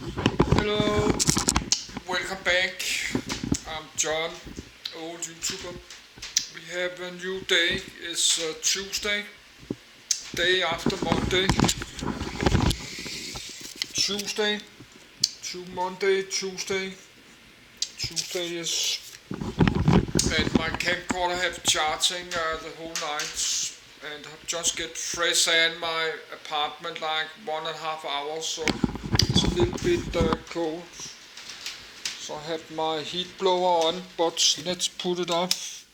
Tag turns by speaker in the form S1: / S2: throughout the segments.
S1: Hello, welcome back. I'm John, old YouTuber. We have a new day. It's Tuesday, day after Monday. Tuesday to Monday, Tuesday. Tuesday is. And my camcorder have charging the whole night. And I've just get fresh air in my apartment like 1.5 hours, so it's a little bit cold. So I have my heat blower on, but let's put it off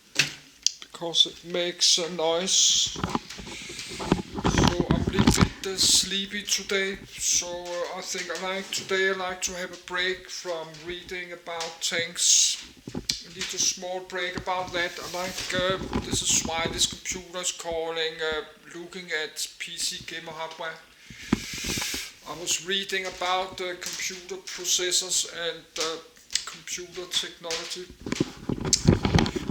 S1: because it makes a noise. So I'm a little bit sleepy today. So I think I like to have a break from reading about things. I need a small break about that. This is why this computer is calling looking at PC gamer hardware. I was reading about computer processors and computer technology.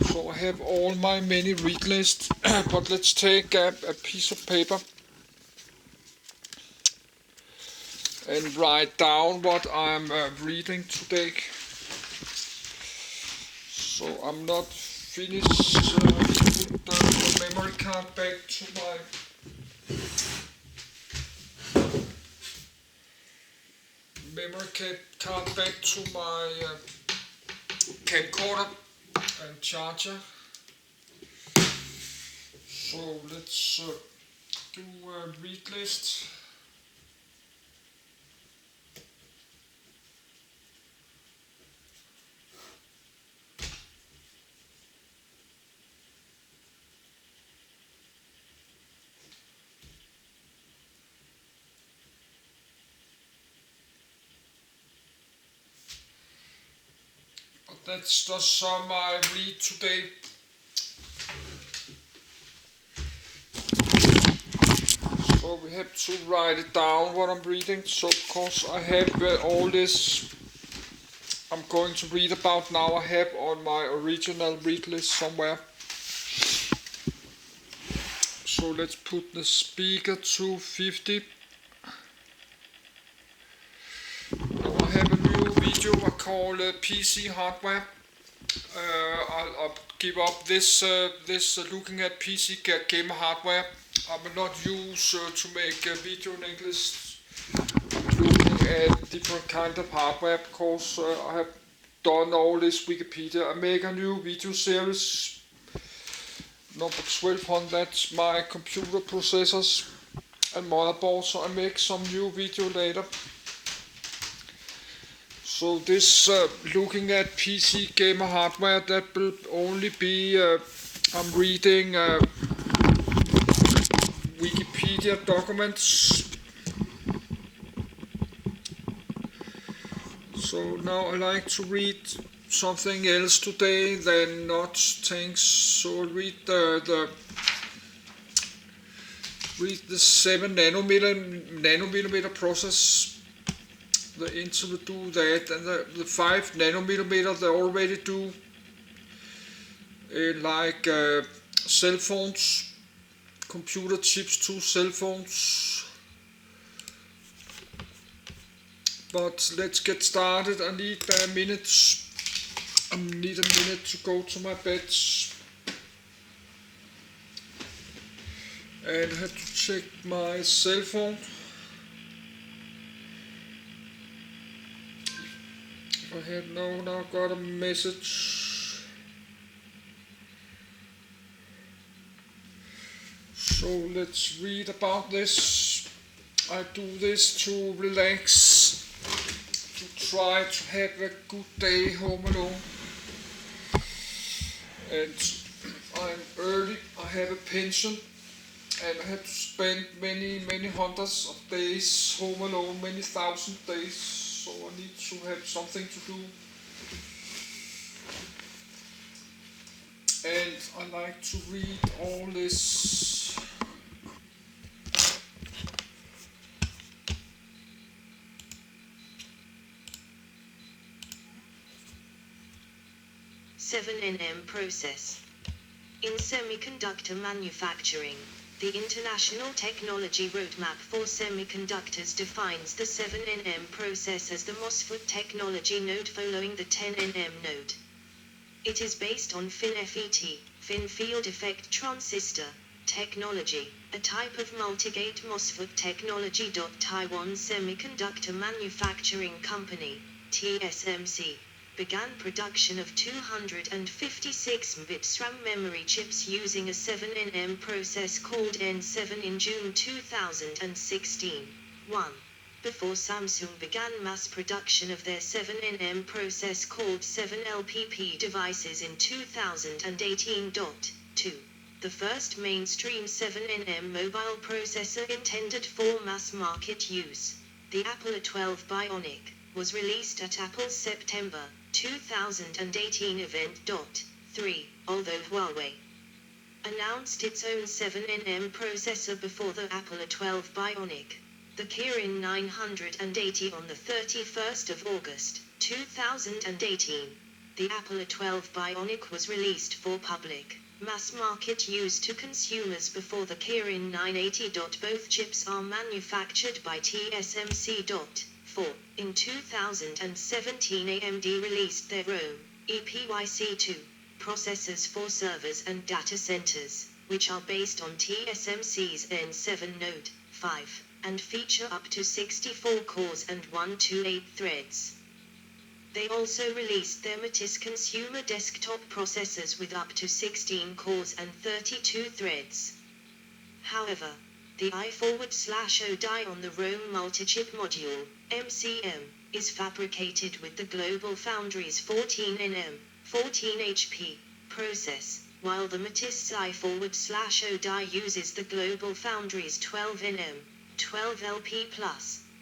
S1: So I have all my many read lists, but let's take a piece of paper and write down what I'm reading today. So I'm not finished. Put the memory card back to my camcorder and charger. So let's do a read list. But that's just some I read today. So we have to write it down what I'm reading. So of course I have all this I'm going to read about now. I have on my original read list somewhere. So let's put the speaker to 50. Now I have a new video I call PC hardware. I'll give up this looking at PC gamer hardware. I will not use to make a video in English. I'm looking at different kind of hardware because I have done all this Wikipedia. I make a new video series number 12 on that's my computer processors and motherboard. So I make some new video later. So this looking at PC gamer hardware, that will only be I'm reading Wikipedia documents. So now I like to read something else today than not things. So I'll read the 7 nanometer process. The Intel will do that, and the 5 nanometer they already do like cell phones, computer chips to cell phones. But let's get started. I need a minute to go to my bed. And I have to check my cell phone. I have now got a message. So let's read about this. I do this to relax, to try to have a good day home alone. And I'm early, I have a pension, and I have to spend many hundreds of days home alone, many thousand days. So I need to have something to do. And I like to read all this.
S2: (7nm process) in semiconductor manufacturing. The International Technology Roadmap for Semiconductors defines the 7nm process as the MOSFET technology node following the 10nm node. It is based on FinFET, Fin Field Effect Transistor, technology, a type of multigate MOSFET technology. Taiwan Semiconductor Manufacturing Company, TSMC, began production of 256-bit SRAM memory chips using a 7nm process called N7 in June 2016. 1. Before Samsung began mass production of their 7nm process called 7LPP devices in 2018. 2. The first mainstream 7nm mobile processor intended for mass market use, the Apple A12 Bionic, was released at Apple's September 2018 event. 3. Although Huawei announced its own 7nm processor before the Apple A12 Bionic, the Kirin 980 on the 31st of August 2018, the Apple A12 Bionic was released for public mass market use to consumers before the Kirin 980. Both chips are manufactured by TSMC. 4. In 2017 AMD released their own EPYC2 processors for servers and data centers, which are based on TSMC's N7 node, 5, and feature up to 64 cores and 128 threads. They also released their Matisse consumer desktop processors with up to 16 cores and 32 threads. However, the I/O die on the Rome multi-chip module, MCM, is fabricated with the GlobalFoundries 14nm, 14HP process, while the Matisse I/O die uses the GlobalFoundries 12nm, 12LP+.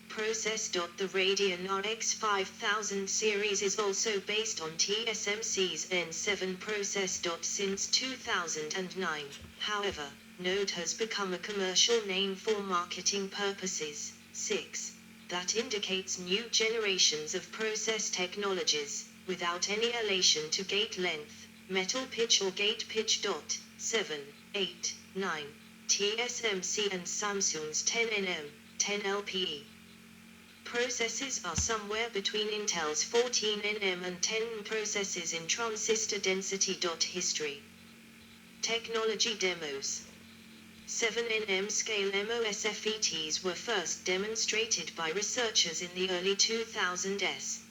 S2: process. The Radeon RX 5000 series is also based on TSMC's N7 process. Since 2009, however, Node has become a commercial name for marketing purposes. 6. That indicates new generations of process technologies, without any relation to gate length, metal pitch or gate pitch. 7, 8, 9. TSMC and Samsung's 10nm, 10LPE processes are somewhere between Intel's 14nm and 10nm processes in transistor density. History. Technology demos. 7nm scale MOSFETs were first demonstrated by researchers in the early 2000s.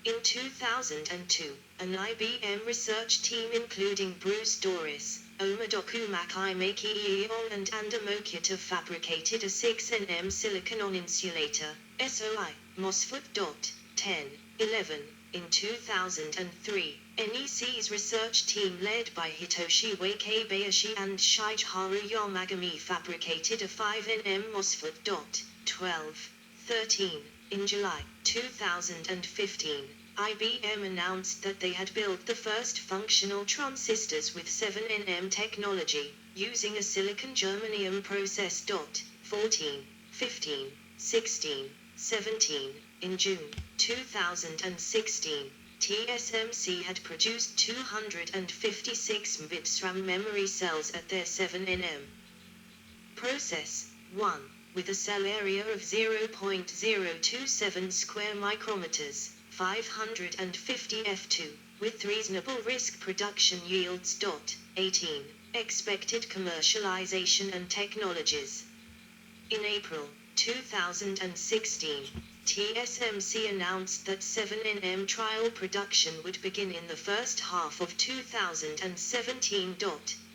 S2: In 2002, an IBM research team including Bruce Doris, Omadoku Makai-Maki Ion and Anda Mokita fabricated a 6nm silicon on insulator, SOI, MOSFET. 10, 11. In 2003, NEC's research team led by Hitoshi Wakabayashi and Shigeharu Yamagami fabricated a 5nm MOSFET. 12, 13. In July 2015, IBM announced that they had built the first functional transistors with 7nm technology, using a silicon germanium process. 14, 15, 16, 17. In June 2016, TSMC had produced 256-bit SRAM memory cells at their 7nm process. 1. With a cell area of 0.027 square micrometers, 550 F2, with reasonable risk production yields. 18. Expected commercialization and technologies. In April 2016, TSMC announced that 7nm trial production would begin in the first half of 2017.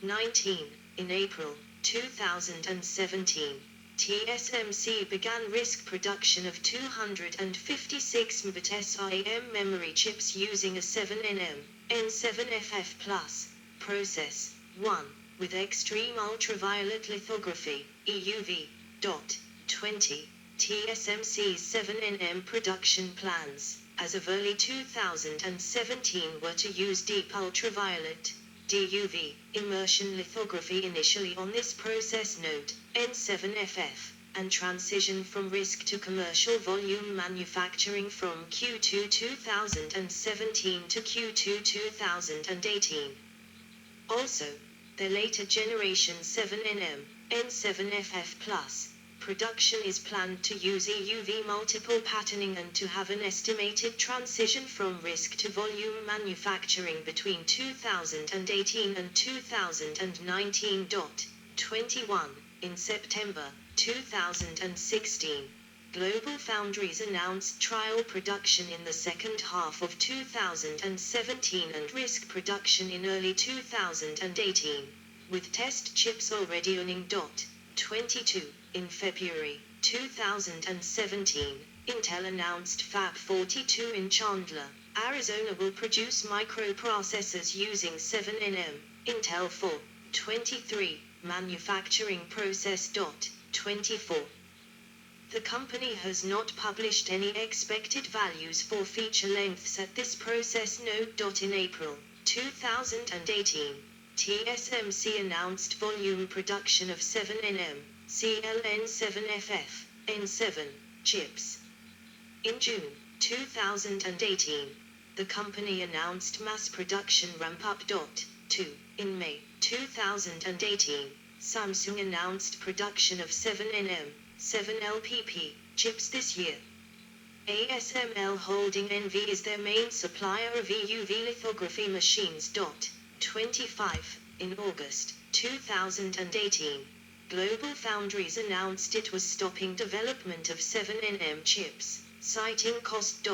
S2: 19. In April 2017, TSMC began risk production of 256-bit SRAM memory chips using a 7nm, N7FF+ process. 1. With extreme ultraviolet lithography, EUV. 20. TSMC's 7nm production plans, as of early 2017, were to use deep ultraviolet, DUV, immersion lithography initially on this process node, N7FF, and transition from risk to commercial volume manufacturing from Q2 2017 to Q2 2018. Also, the later generation 7nm, N7FF+. Production is planned to use EUV multiple patterning and to have an estimated transition from risk to volume manufacturing between 2018 and 2019. 21. In September 2016, GlobalFoundries announced trial production in the second half of 2017 and risk production in early 2018, with test chips already running. 22. In February 2017, Intel announced Fab 42 in Chandler, Arizona will produce microprocessors using 7nm, Intel 4. 23. Manufacturing process. 24. The company has not published any expected values for feature lengths at this process node. In April 2018, TSMC announced volume production of 7nm, CLN7FF, N7 chips. In June 2018, the company announced mass production ramp-up. 2. In May 2018, Samsung announced production of 7nm, 7LPP chips this year. ASML Holding NV is their main supplier of EUV lithography machines. 25. In August 2018, GlobalFoundries announced it was stopping development of 7nm chips, citing cost.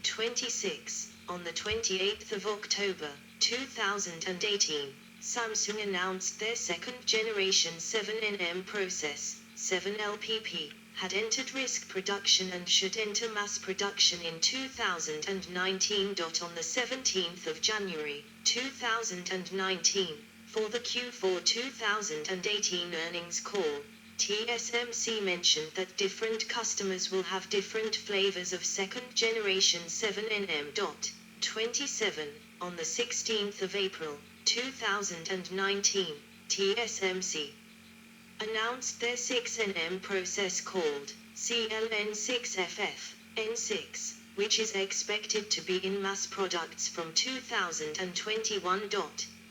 S2: 26. On the 28th of October 2018, Samsung announced their second-generation 7nm process, 7LPP, had entered risk production and should enter mass production in 2019. On the 17th of January 2019, for the Q4 2018 earnings call, TSMC mentioned that different customers will have different flavors of second-generation 7nm. 27. On the 16th of April 2019, TSMC announced their 6nm process called CLN6FF, N6, which is expected to be in mass products from 2021.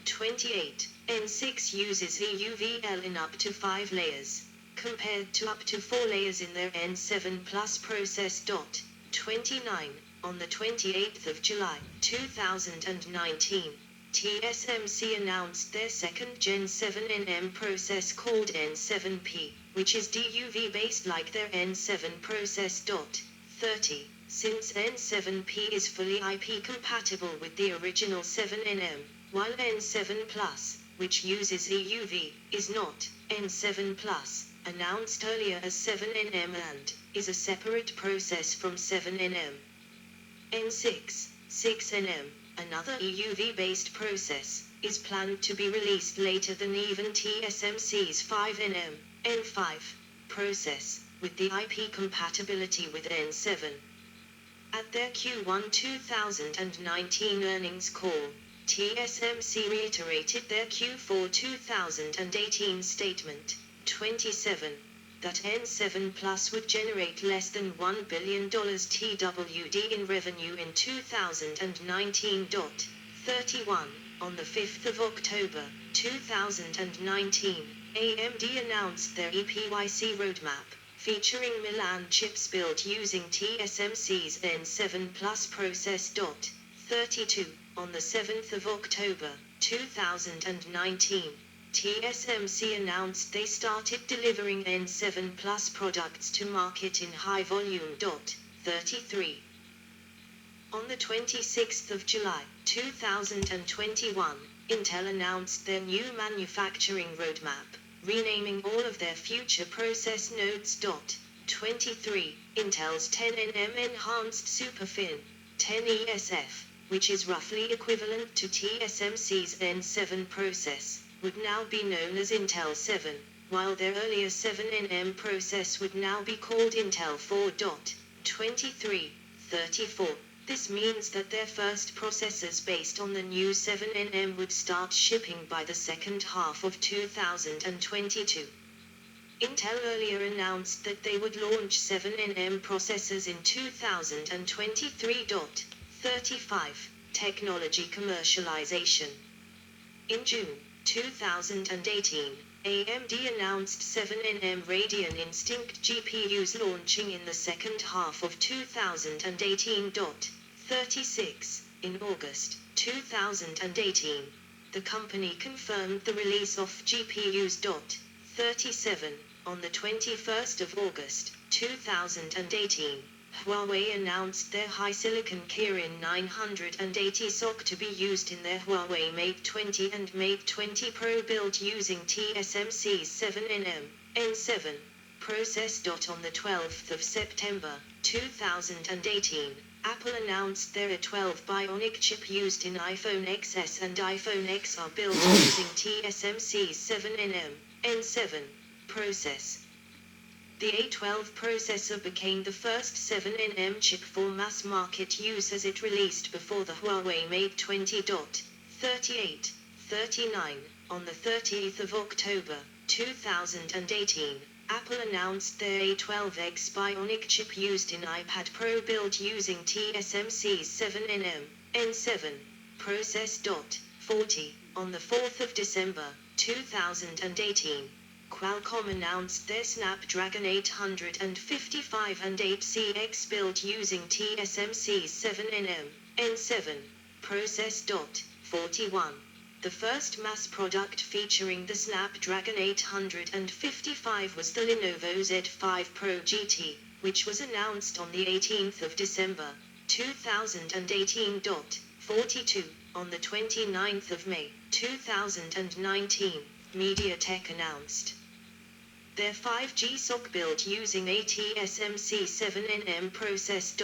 S2: 28. N6 uses EUVL in up to 5 layers, compared to up to 4 layers in their N7 Plus process. 29. On the 28th of July 2019, TSMC announced their second-gen 7nm process called N7P, which is DUV based like their N7 process. 30. Since N7P is fully IP compatible with the original 7nm, while N7 Plus, which uses EUV, is not, N7 Plus, announced earlier as 7nm and is a separate process from 7nm. N6, 6nm, another EUV-based process, is planned to be released later than even TSMC's 5nm, N5, process, with the IP compatibility with N7. At their Q1 2019 earnings call, TSMC reiterated their Q4 2018 statement, 27, that N7 Plus would generate less than $1 billion TWD in revenue in 2019. 31. On the 5th of October 2019, AMD announced their EPYC roadmap, featuring Milan chips built using TSMC's N7 Plus process. 32. On the 7th of October 2019, TSMC announced they started delivering N7 Plus products to market in high volume. 33. On the 26th of July 2021, Intel announced their new manufacturing roadmap, renaming all of their future process nodes. 23. Intel's 10nm enhanced superfin, 10ESF, which is roughly equivalent to TSMC's N7 process, would now be known as Intel 7, while their earlier 7nm process would now be called Intel 4. 23. 34. This means that their first processors based on the new 7nm would start shipping by the second half of 2022. Intel earlier announced that they would launch 7nm processors in 2023. 35. Technology commercialization. In June 2018, AMD announced 7nm Radeon Instinct GPUs launching in the second half of 2018.36 in August 2018. The company confirmed the release of GPUs .37 on the 21st of August 2018. Huawei announced their HiSilicon Kirin 980 SoC to be used in their Huawei Mate 20 and Mate 20 Pro build using TSMC's 7nm N7 process. On the 12th of September 2018, Apple announced their A12 Bionic chip used in iPhone XS and iPhone XR built using TSMC's 7nm N7 process. The A12 processor became the first 7nm chip for mass market use as it released before the Huawei Mate 20.38/39 on the 30th of October 2018. Apple announced their A12X Bionic chip used in iPad Pro build using TSMC's 7nm N7 process. 40 on the 4th of December 2018. Qualcomm announced their Snapdragon 855 and 8CX build using TSMC's 7nm N7 process. 41. The first mass product featuring the Snapdragon 855 was the Lenovo Z5 Pro GT, which was announced on the 18th of December 2018. 42. On the 29th of May 2019, MediaTek announced their 5G SoC build using a TSMC 7nm process.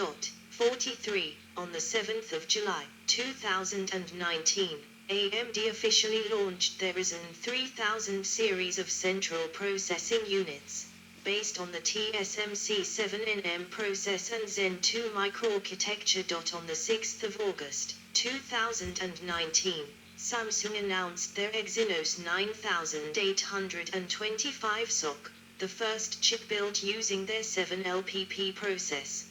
S2: 43. On the 7th of July 2019, AMD officially launched their Ryzen 3000 series of central processing units, based on the TSMC 7nm process and Zen 2 microarchitecture. On the 6th of August 2019, Samsung announced their Exynos 9825 SoC, the first chip built using their 7LPP process.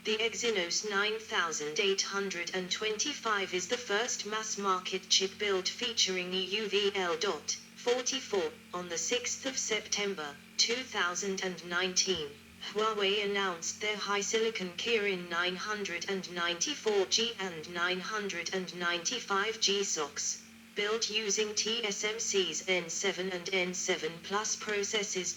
S2: The Exynos 9825 is the first mass-market chip built featuring EUVL.44. On the 6th of September 2019, Huawei announced their HiSilicon Kirin 994G and 995G SoCs, built using TSMC's N7 and N7 Plus processes.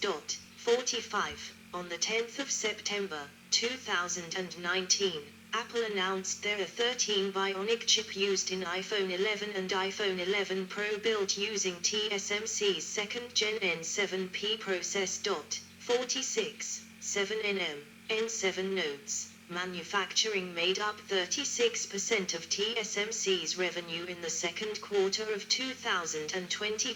S2: 45. On the 10th of September 2019, Apple announced their A13 Bionic chip used in iPhone 11 and iPhone 11 Pro built using TSMC's 2nd Gen N7P process. 46. 7nm N7 nodes. Manufacturing made up 36% of TSMC's revenue in the second quarter of 2020.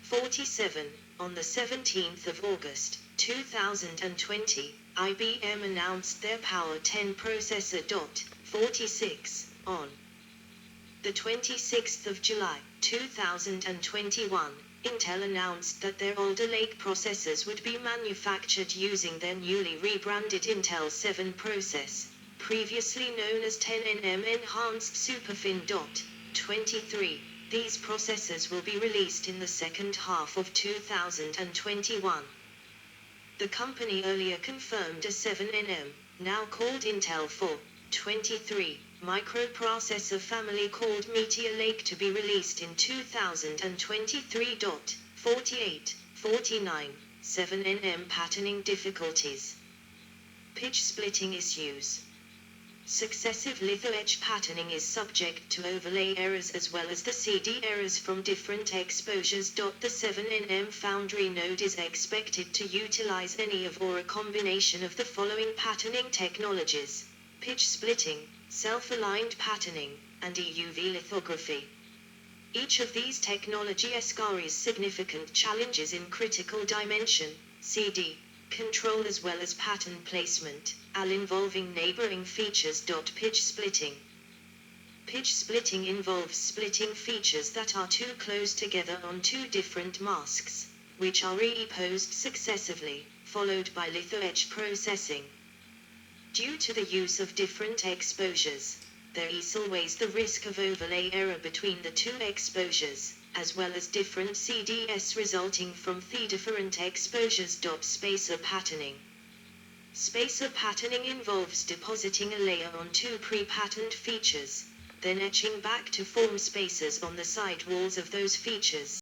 S2: 47. On the 17th of August 2020, IBM announced their Power 10 processor. 46. On the 26th of July 2021, Intel announced that their Alder Lake processors would be manufactured using their newly rebranded Intel 7 process, previously known as 10nm Enhanced Superfin. 23. These processors will be released in the second half of 2021. The company earlier confirmed a 7nm, now called Intel 4, 23, microprocessor family called Meteor Lake to be released in 2023. 48. 49. 7nm patterning difficulties. Pitch splitting issues. Successive litho-etch patterning is subject to overlay errors as well as the CD errors from different exposures. The 7nm foundry node is expected to utilize any of or a combination of the following patterning technologies: pitch splitting, self-aligned patterning, and EUV lithography. Each of these technologies carries significant challenges in critical dimension, CD, control as well as pattern placement, all involving neighboring features. Pitch splitting. Pitch splitting involves splitting features that are too close together on two different masks, which are reposed successively, followed by litho-etch processing. Due to the use of different exposures, there is always the risk of overlay error between the two exposures. as well as different CDS resulting from the different exposures. Spacer patterning. Spacer patterning involves depositing a layer on two pre-patterned features, then etching back to form spacers on the side walls of those features.